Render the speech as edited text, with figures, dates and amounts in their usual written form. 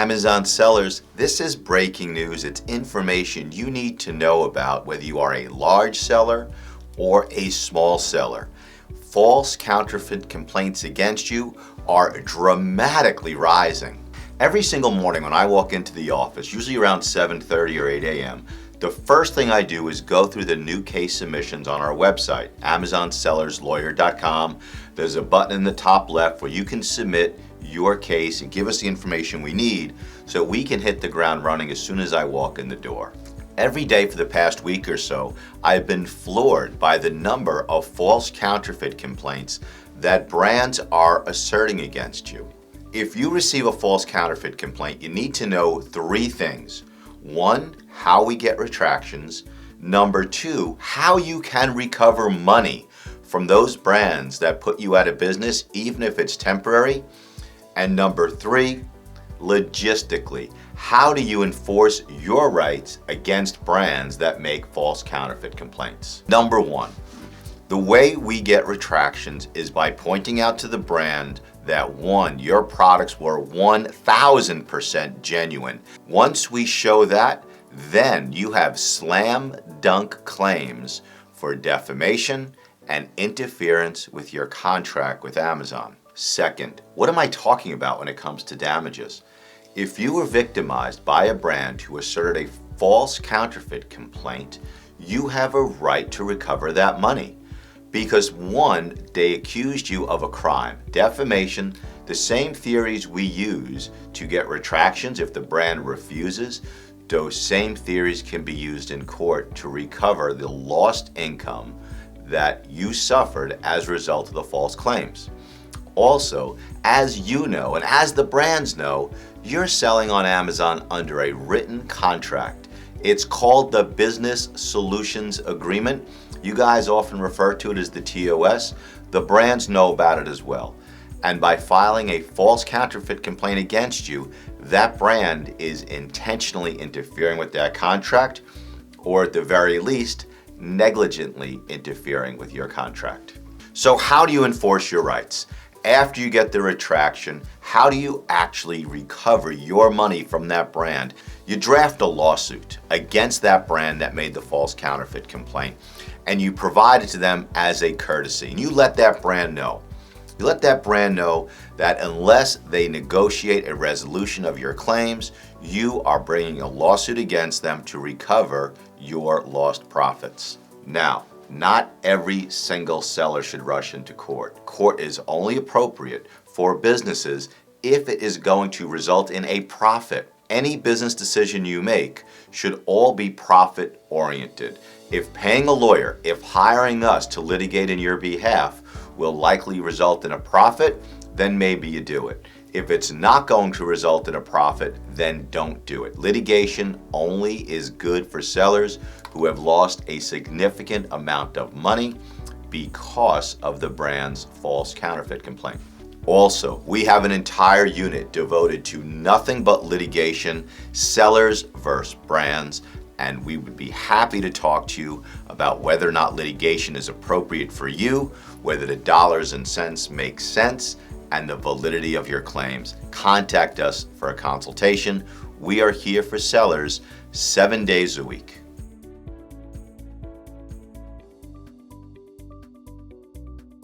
Amazon sellers, this is breaking news. It's information you need to know about whether you are a large seller or a small seller. False counterfeit complaints against you are dramatically rising. Every single morning when I walk into the office, usually around 7:30 or 8 a.m., the first thing I do is go through the new case submissions on our website, AmazonSellersLawyer.com. There's a button in the top left where you can submit your case and give us the information we need so we can hit the ground running as soon as I walk in the door. Every day for the past week or so, I've been floored by the number of false counterfeit complaints that brands are asserting against you. If you receive a false counterfeit complaint, you need to know three things. One, how we get retractions. Number two, how you can recover money from those brands that put you out of business, even if it's temporary. And number three, logistically, how do you enforce your rights against brands that make false counterfeit complaints? Number one, the way we get retractions is by pointing out to the brand that one, your products were 1,000% genuine. Once we show that, then you have slam dunk claims for defamation and interference with your contract with Amazon. Second, what am I talking about when it comes to damages? If you were victimized by a brand who asserted a false counterfeit complaint, you have a right to recover that money. Because one, they accused you of a crime. Defamation, the same theories we use to get retractions if the brand refuses, those same theories can be used in court to recover the lost income that you suffered as a result of the false claims. Also, as you know and as the brands know, you're selling on Amazon under a written contract. It's called the Business Solutions Agreement. You guys often refer to it as the TOS. The brands know about it as well. And by filing a false counterfeit complaint against you, that brand is intentionally interfering with that contract, or at the very least, negligently interfering with your contract. So how do you enforce your rights? After you get the retraction, how do you actually recover your money from that brand? You draft a lawsuit against that brand that made the false counterfeit complaint, and you provide it to them as a courtesy. And you let that brand know. You let that brand know that unless they negotiate a resolution of your claims, you are bringing a lawsuit against them to recover your lost profits. Now, not every single seller should rush into court. Court is only appropriate for businesses if it is going to result in a profit. Any business decision you make should all be profit oriented. If paying a lawyer, if hiring us to litigate in your behalf will likely result in a profit, then maybe you do it. If it's not going to result in a profit, then don't do it. Litigation only is good for sellers who have lost a significant amount of money because of the brand's false counterfeit complaint. Also, we have an entire unit devoted to nothing but litigation, sellers versus brands, and we would be happy to talk to you about whether or not litigation is appropriate for you, whether the dollars and cents make sense, and the validity of your claims. Contact us for a consultation. We are here for sellers 7 days a week.